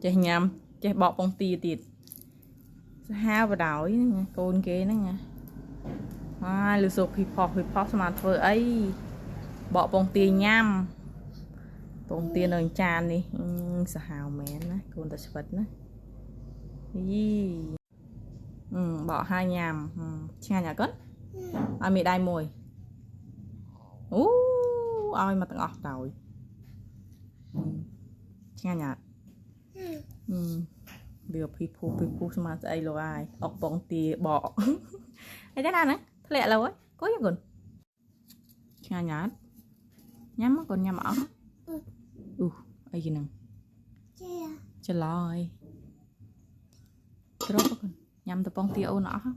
ចេះញ៉ាំចេះបកពងទាទៀតសាហាវបដ ாய் ហ្នឹងកូនគេហ្នឹងហើយលឺសូភីផុសស្មានធ្វើអីបកពងទាញ៉ាំពងទានៅចាននេះសាហាវមែនណាកូនតែស្វិតណាយីបកហើយញ៉ាំឆ្ងាញ់អត់កូនឲ្យមីដៃមួយអូឲ្យមកទាំងអស់ទៅឆ្ងាញ់អត់វាភីភូស្មានស្អីលោកហើយអុកពងទាបកអីដែរណាធ្លាក់លើកូនកូនឆ្ងាញ់អត់ញ៉ាំមកកូនញ៉ាំអស់អីគេហ្នឹងច្រឡយក្រោកកូនញ៉ាំតពងទាអូនអស់